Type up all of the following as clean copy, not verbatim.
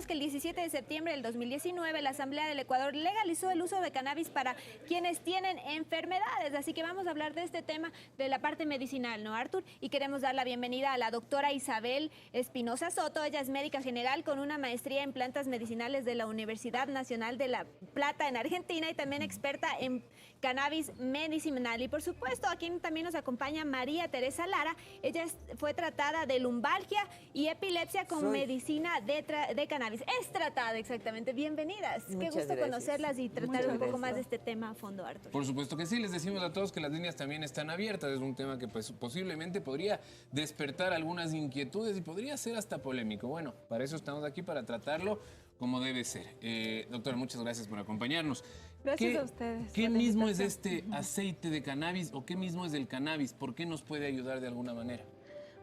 recordemos que el 17 de septiembre del 2019 la Asamblea del Ecuador legalizó el uso de cannabis para quienes tienen enfermedades. Así que vamos a hablar de este tema de la parte medicinal, ¿no, Arthur? Y queremos dar la bienvenida a la doctora Isabel Espinosa Soto. Ella es médica general con una maestría en plantas medicinales de la Universidad Nacional de La Plata en Argentina y también experta en cannabis medicinal. Y por supuesto, aquí también nos acompaña María Teresa Lara. Ella fue tratada de lumbalgia y epilepsia con medicina de cannabis. Es tratada, exactamente. Bienvenidas. Qué gusto conocerlas y tratar un poco más de este tema a fondo, Arthur. Por supuesto que sí. Les decimos a todos que las líneas también están abiertas. Es un tema que pues, posiblemente podría despertar algunas inquietudes y podría ser hasta polémico. Bueno, para eso estamos aquí, para tratarlo como debe ser. Doctora, muchas gracias por acompañarnos. Gracias a ustedes. ¿Qué mismo es este aceite de cannabis o qué mismo es el cannabis? ¿Por qué nos puede ayudar de alguna manera?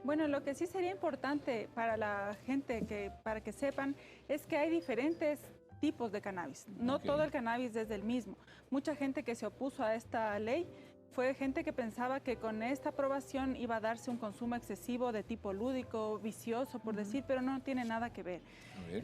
Bueno, lo que sí sería importante para la gente, para que sepan, es que hay diferentes tipos de cannabis. No todo el cannabis es el mismo. Mucha gente que se opuso a esta ley fue gente que pensaba que con esta aprobación iba a darse un consumo excesivo de tipo lúdico, vicioso, por decir, pero no tiene nada que ver.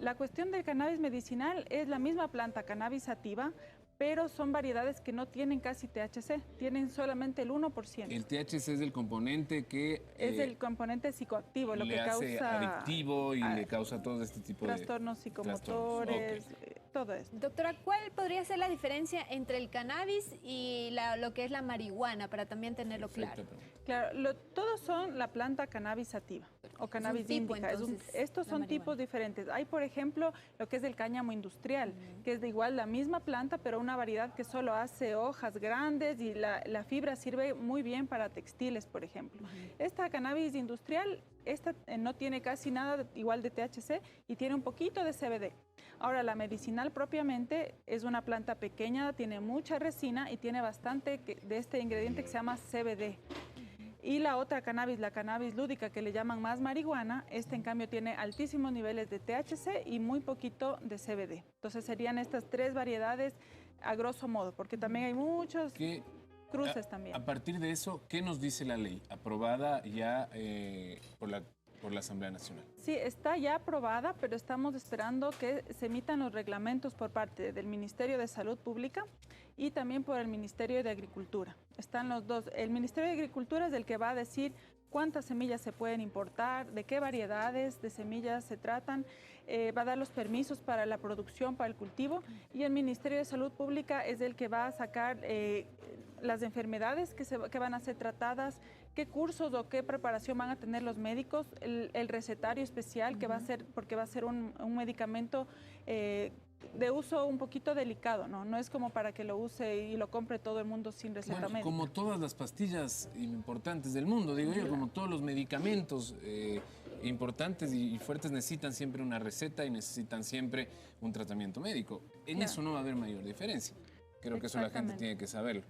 La cuestión del cannabis medicinal es la misma planta, cannabis sativa, pero son variedades que no tienen casi THC, tienen solamente el 1%. El THC es el componente que... es el componente psicoactivo, lo que hace causa... adictivo y le causa todo este tipo de... trastornos psicomotores, todo esto. Doctora, ¿cuál podría ser la diferencia entre el cannabis y lo que es la marihuana, para también tenerlo claro? Claro, todos son la planta cannabis sativa o cannabis índica. Estos son tipos diferentes. Hay, por ejemplo, lo que es el cáñamo industrial, que es de igual la misma planta, pero una variedad que solo hace hojas grandes y la fibra sirve muy bien para textiles, por ejemplo. Esta cannabis industrial, no tiene casi nada igual de THC y tiene un poquito de CBD. Ahora, la medicinal propiamente es una planta pequeña, tiene mucha resina y tiene bastante de este ingrediente que se llama CBD. Y la otra cannabis, la cannabis lúdica, que le llaman más marihuana, en cambio tiene altísimos niveles de THC y muy poquito de CBD. Entonces serían estas tres variedades a grosso modo, porque también hay muchos cruces también. A partir de eso, ¿qué nos dice la ley? Aprobada ya por la Asamblea Nacional. Sí, está ya aprobada, pero estamos esperando que se emitan los reglamentos por parte del Ministerio de Salud Pública y también por el Ministerio de Agricultura. Están los dos. El Ministerio de Agricultura es el que va a decir cuántas semillas se pueden importar, de qué variedades de semillas se tratan, va a dar los permisos para la producción, para el cultivo, y el Ministerio de Salud Pública es el que va a sacar las enfermedades que van a ser tratadas, qué cursos o qué preparación van a tener los médicos, el recetario especial que va a ser, porque va a ser un medicamento de uso un poquito delicado, ¿no? No es como para que lo use y lo compre todo el mundo sin receta médica. Como todas las pastillas importantes del mundo, digo yo, como todos los medicamentos importantes y fuertes necesitan siempre una receta y necesitan siempre un tratamiento médico. En eso no va a haber mayor diferencia. Creo que eso la gente tiene que saberlo.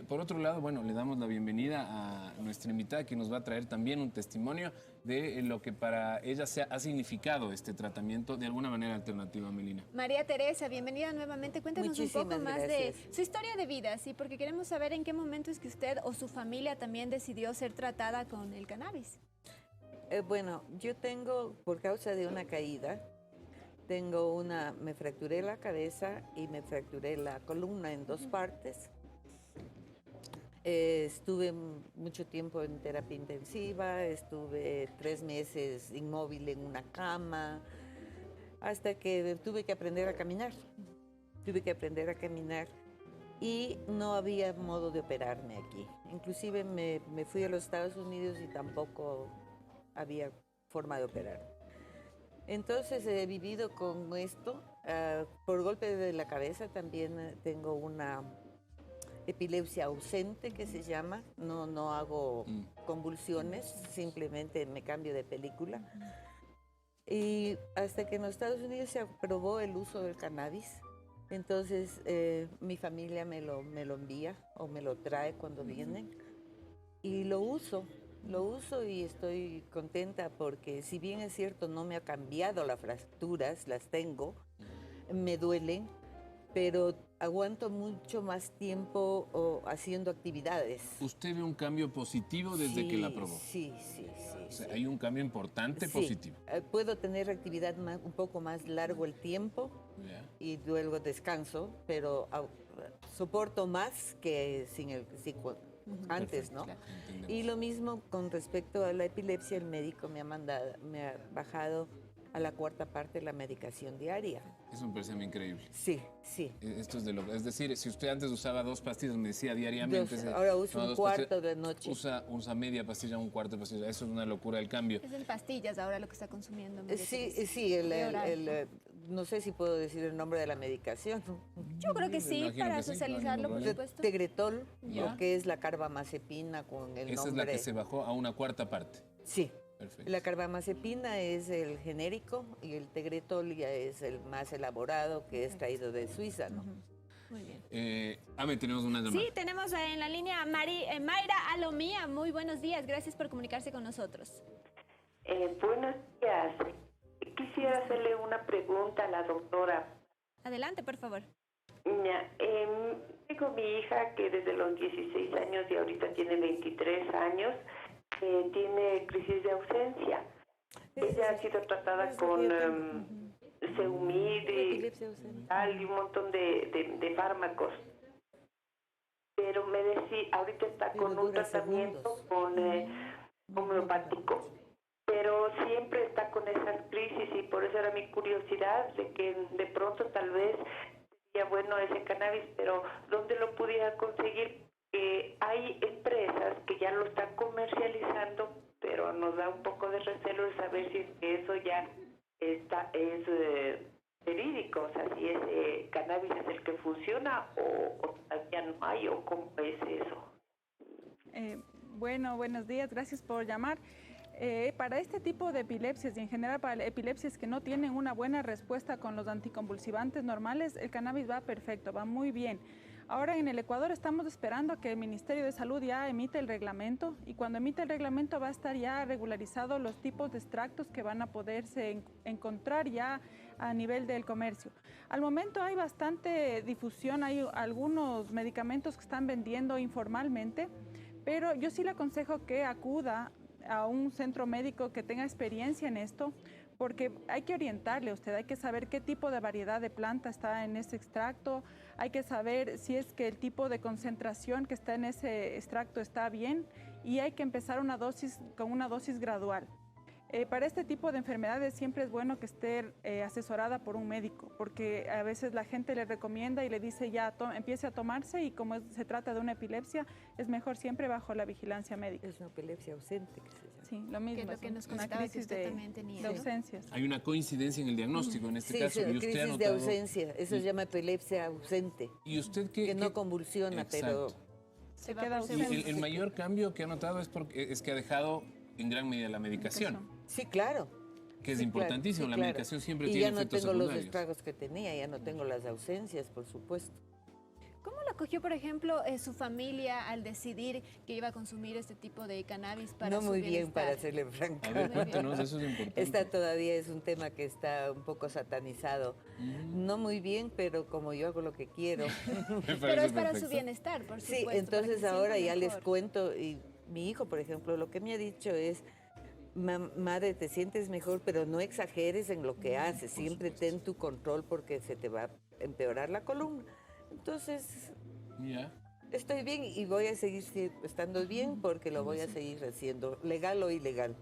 Por otro lado, bueno, le damos la bienvenida a nuestra invitada que nos va a traer también un testimonio de lo que para ella ha significado este tratamiento de alguna manera alternativa, Melina. María Teresa, bienvenida nuevamente. Cuéntanos un poco más de su historia de vida, sí, porque queremos saber en qué momento es que usted o su familia también decidió ser tratada con el cannabis. Bueno, yo tengo, por causa de una caída, me fracturé la cabeza y me fracturé la columna en dos partes. Estuve mucho tiempo en terapia intensiva, estuve 3 meses inmóvil en una cama, hasta que tuve que aprender a caminar. Y no había modo de operarme aquí. Inclusive me fui a los Estados Unidos y tampoco había forma de operarme. Entonces he vivido con esto. Por golpe de la cabeza también tengo una epilepsia ausente que se llama. No hago convulsiones, simplemente me cambio de película. Y hasta que en los Estados Unidos se aprobó el uso del cannabis, entonces mi familia me lo envía o me lo trae cuando vienen y lo uso y estoy contenta porque si bien es cierto no me ha cambiado las fracturas, las tengo, me duelen, pero aguanto mucho más tiempo haciendo actividades. ¿Usted ve un cambio positivo desde que la probó? Sí. O sea, hay un cambio importante positivo. Puedo tener actividad un poco más largo el tiempo y luego descanso, pero soporto más que antes, ¿no? Claro. Y lo mismo con respecto a la epilepsia, el médico me ha bajado a la cuarta parte la medicación diaria. Eso me parece a mí increíble. Sí. Esto es decir, si usted antes usaba 2 pastillas, me decía diariamente. Ahora uso un cuarto de noche. Usa media pastilla, un cuarto de pastilla. Eso es una locura el cambio. Es en pastillas ahora lo que está consumiendo. Sí, no sé si puedo decir el nombre de la medicación. Yo creo que sí, para socializarlo, por supuesto. Tegretol, lo que es la carbamazepina con el nombre. Esa es la que se bajó a una cuarta parte. Sí. Perfecto. La carbamazepina es el genérico y el tegretol ya es el más elaborado, que es traído de Suiza, ¿no? Muy bien. Tenemos una llamada. Sí, tenemos en la línea Mayra Alomía. Muy buenos días, gracias por comunicarse con nosotros. Buenos días. Quisiera hacerle una pregunta a la doctora. Adelante, por favor. Tengo mi hija que desde los 16 años y ahorita tiene 23 años, tiene crisis de ausencia. Ella ha sido tratada con Seumid y un montón de fármacos. Pero me decía, ahorita está con un tratamiento con homeopático. Pero siempre está con esas crisis y por eso era mi curiosidad de que de pronto tal vez sería bueno ese cannabis, pero ¿dónde lo pudiera conseguir? Hay empresas que ya lo están comercializando, pero nos da un poco de recelo de saber si es que eso ya es verídico, o sea, si ese cannabis es el que funciona o todavía no hay, o cómo es eso. Buenos días, gracias por llamar. Para este tipo de epilepsias y en general para epilepsias que no tienen una buena respuesta con los anticonvulsivantes normales, el cannabis va perfecto, va muy bien. Ahora en el Ecuador estamos esperando que el Ministerio de Salud ya emite el reglamento y cuando emite el reglamento va a estar ya regularizado los tipos de extractos que van a poderse encontrar ya a nivel del comercio. Al momento hay bastante difusión, hay algunos medicamentos que están vendiendo informalmente, pero yo sí le aconsejo que acuda a un centro médico que tenga experiencia en esto, porque hay que orientarle a usted, hay que saber qué tipo de variedad de planta está en ese extracto, hay que saber si es que el tipo de concentración que está en ese extracto está bien y hay que empezar con una dosis gradual. Para este tipo de enfermedades siempre es bueno que esté asesorada por un médico, porque a veces la gente le recomienda y le dice ya empiece a tomarse y como se trata de una epilepsia, es mejor siempre bajo la vigilancia médica. Es una epilepsia ausente que se llama. Sí, lo mismo. Que es lo que nos una comentaba crisis que usted también tenía, de ¿no? ausencias. Hay una coincidencia en el diagnóstico en este caso. Sí, Y usted crisis de ausencia, eso se llama epilepsia ausente. ¿Y usted que no convulsiona, pero se queda ausente. Y el mayor cambio que ha notado es que ha dejado en gran medida la medicación. Sí, claro. Que es Sí, importantísimo, claro, la sí, claro. medicación siempre y tiene ya no efectos tengo secundarios. los estragos que tenía, ya no tengo las ausencias, por supuesto. ¿Cómo lo acogió, por ejemplo, su familia al decidir que iba a consumir este tipo de cannabis para No su muy bien, bienestar? para serle franca. A ver, cuéntanos, eso es importante. Esta todavía es un tema que está un poco satanizado. No muy bien, pero como yo hago lo que quiero. Pero es para su bienestar, por supuesto. Sí, para entonces que se ahora sienta ya les mejor. cuento, y mi hijo, por ejemplo, lo que me ha dicho es, madre, te sientes mejor, pero no exageres en lo que haces, siempre ten tu control porque se te va a empeorar la columna. Entonces, Ya. estoy bien y voy a seguir estando bien porque lo voy a seguir haciendo, legal o ilegal.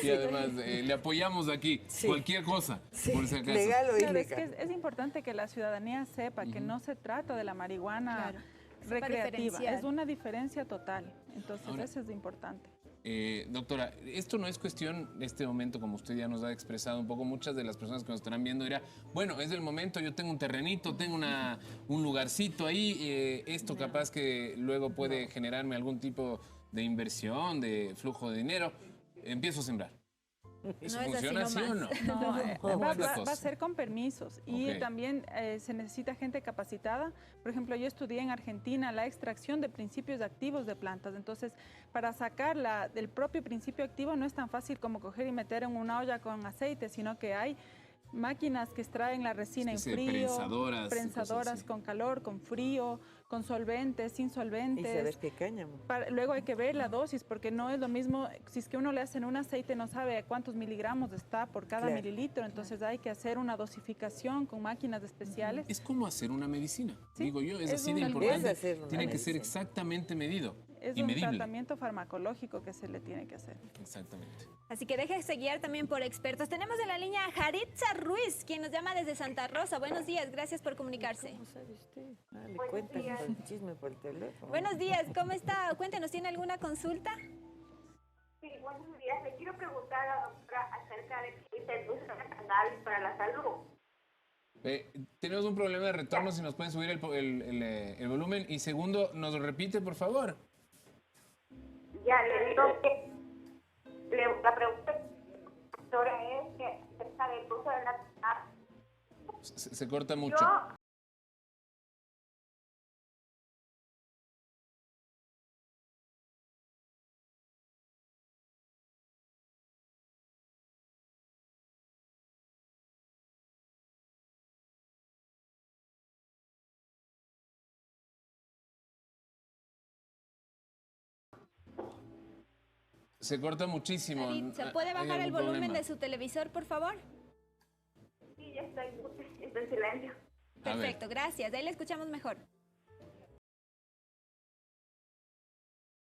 Y además, le apoyamos aquí, cualquier cosa, por si acaso. Legal o Claro, ilegal. es que es importante que la ciudadanía sepa que no se trata de la marihuana Claro. recreativa, diferenciar. es una diferencia total. Entonces, Ahora- eso es importante. Doctora, esto no es cuestión, en este momento, como usted ya nos ha expresado un poco, muchas de las personas que nos estarán viendo dirán, bueno, es el momento, yo tengo un terrenito, tengo un lugarcito ahí, esto capaz que luego puede generarme algún tipo de inversión, de flujo de dinero, empiezo a sembrar. ¿Eso No es así funciona así o no? nomás. No, ¿Cómo va, es la va- va cosa? a ser con permisos y Ok. también se necesita gente capacitada. Por ejemplo, yo estudié en Argentina la extracción de principios activos de plantas. Entonces, para sacarla del propio principio activo no es tan fácil como coger y meter en una olla con aceite, sino que hay Máquinas que extraen la resina en frío, prensadoras con calor, con frío, con solventes, sin solventes. Y saber qué cáñamo. Luego hay que ver la dosis, porque no es lo mismo, si es que uno le hace en un aceite no sabe cuántos miligramos está por cada mililitro, entonces hay que hacer una dosificación con máquinas especiales. Es como hacer una medicina, ¿Sí? digo yo, es Es así de una- importante, Es hacer una tiene que ser medicina. exactamente medido Es y un medible. tratamiento farmacológico que se le tiene que hacer. Exactamente. Así que déjese guiar también por expertos. Tenemos en la línea a Jaritza Ruiz, quien nos llama desde Santa Rosa. Buenos días, gracias por comunicarse. ¿Cómo sabe usted? Le cuentan el chisme por teléfono. Buenos días, ¿cómo está? Cuéntenos, ¿tiene alguna consulta? Sí, buenos días. Le quiero preguntar a la doctora acerca de qué dice el uso de cannabis para la salud. Tenemos un problema de retorno, si nos pueden subir el volumen. Y segundo, ¿nos lo repite, por favor? Ya le digo que la pregunta, doctora, es que acerca del uso de la cannabis. Se corta mucho. Yo Se corta muchísimo. Jaritza, ¿puede ¿Hay bajar el algún volumen problema? de su televisor, por favor? sí, ya estoy en silencio. A ver. Perfecto, gracias. Ahí le escuchamos mejor.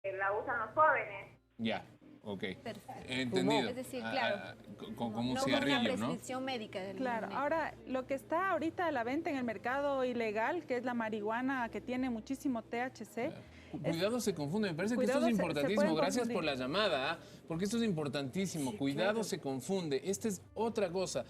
La usan los jóvenes. Ya, ok. Perfecto. Entendido. Es decir, claro. Como un No con una cigarrillo, ¿no? prescripción médica. del Claro, médico. ahora lo que está ahorita a la venta en el mercado ilegal, que es la marihuana que tiene muchísimo THC, Cuidado se confunde, me parece que esto Cuidado es se importantísimo. pueden Gracias por confundir. la llamada, ¿ah? Porque esto es importantísimo. Cuidado se confunde. Esta es otra cosa.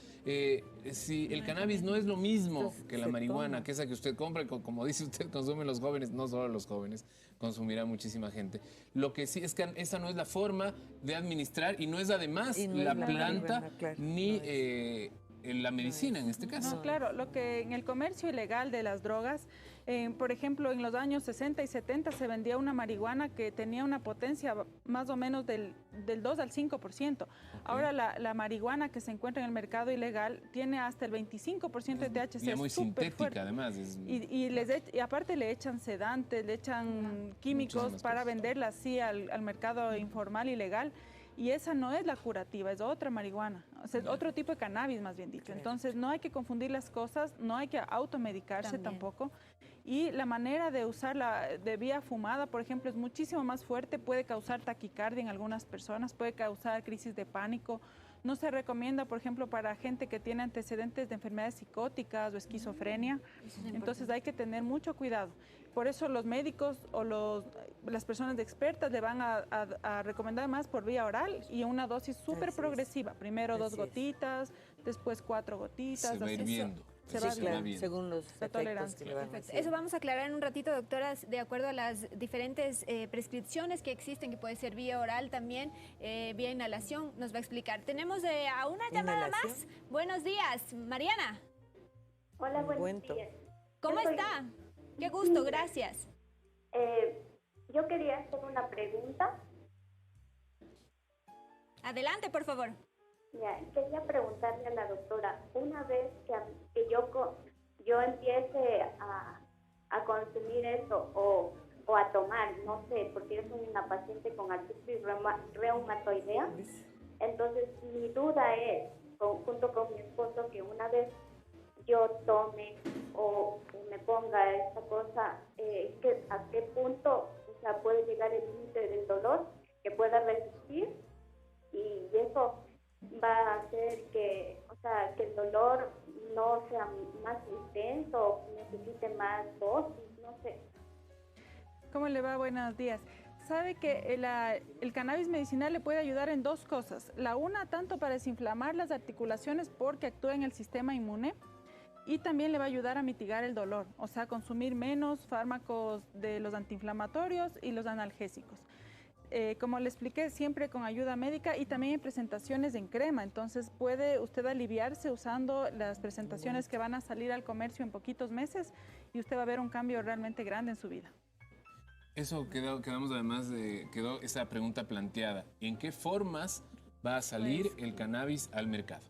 Si el cannabis no es lo mismo que la se marihuana, toma. que esa que usted compra, y como dice usted, consumen los jóvenes, no solo los jóvenes, consumirá muchísima gente. Lo que sí es que esa no es la forma de administrar y no es además Y no la es la planta marihuana, claro, ni no es. la medicina en este caso. no, claro, lo que en el comercio ilegal de las drogas, por ejemplo, en los años 60 y 70 se vendía una marihuana que tenía una potencia más o menos del 2 al 5%. Ahora la marihuana que se encuentra en el mercado ilegal tiene hasta el 25% de THC. Ya muy es súper sintética, fuerte. además. Y aparte le echan sedantes, le echan químicos Muchísimas para cosas. venderla así al mercado informal ilegal. Y esa no es la curativa, es otra marihuana, o sea, es otro tipo de cannabis más bien dicho. Entonces no hay que confundir las cosas, no hay que automedicarse También. tampoco. Y la manera de usarla de vía fumada, por ejemplo, es muchísimo más fuerte, puede causar taquicardia en algunas personas, puede causar crisis de pánico. No se recomienda, por ejemplo, para gente que tiene antecedentes de enfermedades psicóticas o esquizofrenia. Entonces hay que tener mucho cuidado. Por eso los médicos o las personas expertas le van a recomendar más por vía oral y una dosis súper Así es. progresiva. Primero 2 Así es. gotitas, después 4 gotitas. Se va a ir así. viendo. Se Eso va se viendo. va viendo. Según los efectos tolerancia. que le van Perfecto. haciendo. Eso vamos a aclarar en un ratito, doctoras, de acuerdo a las diferentes prescripciones que existen, que puede ser vía oral también, vía inhalación, nos va a explicar. Tenemos a una llamada más. ¿Inhalación? Buenos días, Mariana. Hola, buenos Cuento. días. ¿Cómo Yo soy- está? Qué gusto, gracias. Yo quería hacer una pregunta. Adelante, por favor. Ya, quería preguntarle a la doctora, una vez que yo empiece a consumir eso o a tomar, no sé, porque yo soy una paciente con artritis reumatoidea, entonces mi duda es, junto con mi esposo, que una vez yo tome o me ponga esta cosa, ¿a qué punto, o sea, puede llegar el límite del dolor que pueda resistir? Y eso va a hacer que, o sea, que el dolor no sea más intenso o necesite más dosis, no sé. ¿Cómo le va? Buenos días. Sabe que el cannabis medicinal le puede ayudar en dos cosas. La una, tanto para desinflamar las articulaciones porque actúa en el sistema inmune y también le va a ayudar a mitigar el dolor, o sea, consumir menos fármacos de los antiinflamatorios y los analgésicos. Como le expliqué, siempre con ayuda médica y también en presentaciones en crema. Entonces puede usted aliviarse usando las presentaciones que van a salir al comercio en poquitos meses y usted va a ver un cambio realmente grande en su vida. Eso quedamos además quedó esa pregunta planteada. ¿En qué formas va a salir el cannabis al mercado?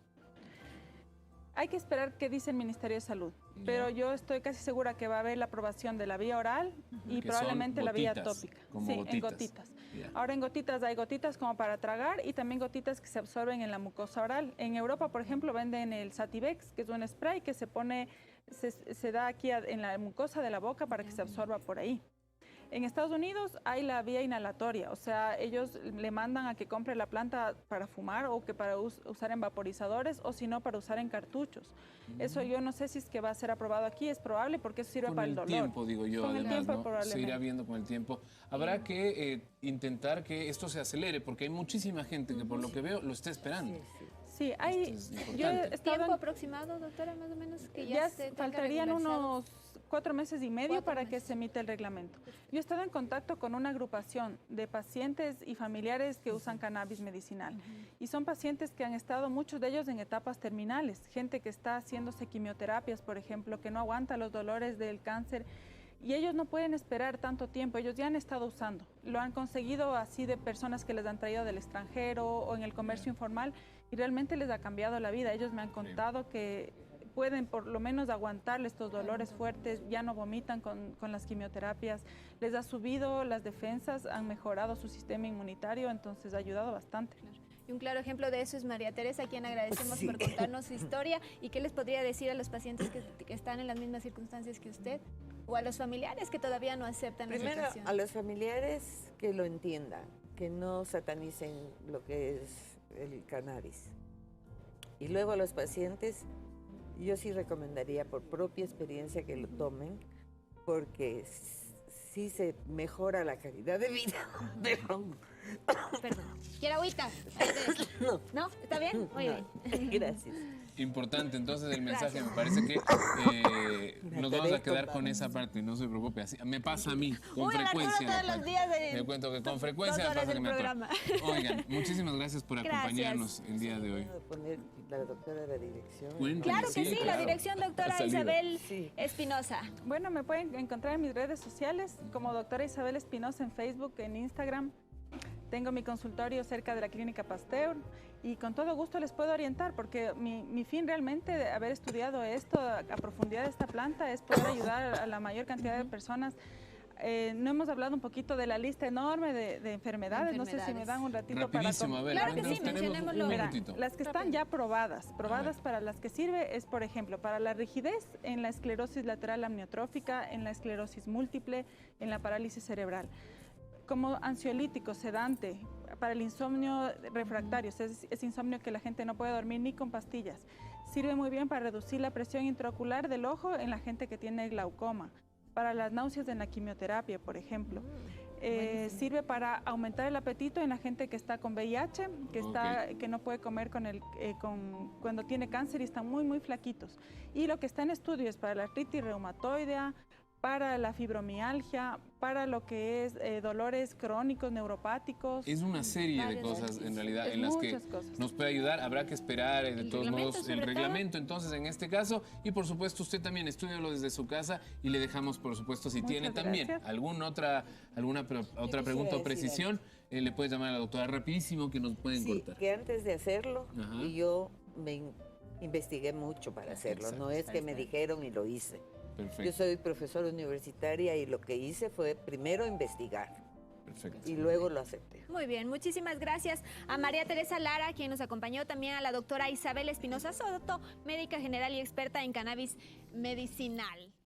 Hay que esperar qué dice el Ministerio de Salud, pero yo estoy casi segura que va a haber la aprobación de la vía oral y Que probablemente son la vía gotitas, tópica. como Sí, gotitas. en gotitas. Ya. Ahora en gotitas hay gotitas como para tragar y también gotitas que se absorben en la mucosa oral. En Europa, por ejemplo, venden el Sativex, que es un spray que se pone, se da aquí en la mucosa de la boca para que se absorba por ahí. En Estados Unidos hay la vía inhalatoria, o sea, ellos le mandan a que compre la planta para fumar o que para usar en vaporizadores o si no para usar en cartuchos. Eso yo no sé si es que va a ser aprobado aquí, es probable porque eso sirve para el dolor. Con el tiempo, digo yo, Con el además, tiempo, ¿no? Se probablemente. irá viendo con el tiempo. Habrá que intentar que esto se acelere, porque hay muchísima gente que por lo que veo lo está esperando. Sí, hay... Esto es yo he importante. estado ¿Tiempo aproximado, doctora, más o menos? Que Ya se tenga faltarían regularizado? unos 4 meses y medio 4 para que meses. se emita el reglamento. Yo he estado en contacto con una agrupación de pacientes y familiares que usan cannabis medicinal. Y son pacientes que han estado, muchos de ellos en etapas terminales. Gente que está haciéndose quimioterapias, por ejemplo, que no aguanta los dolores del cáncer. Y ellos no pueden esperar tanto tiempo, ellos ya han estado usando. Lo han conseguido así de personas que les han traído del extranjero o en el comercio informal y realmente les ha cambiado la vida. Ellos me han contado que pueden por lo menos aguantar estos dolores fuertes, ya no vomitan con las quimioterapias, les ha subido las defensas, han mejorado su sistema inmunitario, entonces ha ayudado bastante. Y un claro ejemplo de eso es María Teresa, a quien agradecemos por contarnos su historia. ¿Y qué les podría decir a los pacientes que están en las mismas circunstancias que usted? O a los familiares que todavía no aceptan la Primero, situación. a los familiares que lo entiendan, que no satanicen lo que es el cannabis. Y luego a los pacientes, yo sí recomendaría por propia experiencia que lo tomen, porque sí se mejora la calidad de vida. Perdón. Perdón. ¿Quiere agüita? No. ¿No? ¿Está bien? Muy bien. Gracias. Importante, entonces el mensaje me parece que nos vamos a quedar con esa parte, no se preocupe, así me pasa a mí con Uy, frecuencia. todos los días Me cuento que con frecuencia me horas pasa que del me atoro. programa. Oigan, muchísimas gracias por Gracias. acompañarnos el día de hoy. ¿Puedo poner la doctora la dirección? Cuéntame, Claro que sí, la claro. dirección Ha doctora salido. Isabel Sí. Espinosa. Bueno, me pueden encontrar en mis redes sociales como doctora Isabel Espinosa en Facebook, en Instagram. Tengo mi consultorio cerca de la Clínica Pasteur y con todo gusto les puedo orientar porque mi fin realmente de haber estudiado esto a profundidad de esta planta es poder ayudar a la mayor cantidad de personas. No hemos hablado un poquito de la lista enorme de enfermedades. No sé si me dan un ratito Rapidísimo, a ver, Claro que sí, tenemos mencionémoslo. un Mira, minutito. las que están ya probadas para las que sirve es, por ejemplo, para la rigidez en la esclerosis lateral amniotrófica, en la esclerosis múltiple, en la parálisis cerebral. Como ansiolítico, sedante, para el insomnio refractario, es insomnio que la gente no puede dormir ni con pastillas. Sirve muy bien para reducir la presión intraocular del ojo en la gente que tiene glaucoma, para las náuseas en la quimioterapia, por ejemplo. Sirve para aumentar el apetito en la gente que está con VIH, que no puede comer cuando tiene cáncer y están muy flaquitos. Y lo que está en estudio es para la artritis reumatoidea, para la fibromialgia, para lo que es dolores crónicos, neuropáticos. Es una serie de Varias cosas en realidad Es en las que muchas cosas. nos puede ayudar. Habrá que esperar de todos reglamento, modos el sobre reglamento entonces en este caso y por supuesto usted también estúdialo desde su casa y le dejamos por supuesto si Muchas tiene también gracias. alguna otra pregunta o decir precisión le puede llamar a la doctora rapidísimo que nos pueden Sí, cortar. que antes de hacerlo, Ajá. y yo investigué mucho para hacerlo, no es que me dijeron y lo hice. Yo Perfecto, soy profesora universitaria y lo que hice fue primero investigar perfecto. y luego lo acepté. Muy bien, muchísimas gracias a María Teresa Lara, quien nos acompañó, también a la doctora Isabel Espinosa Soto, médica general y experta en cannabis medicinal.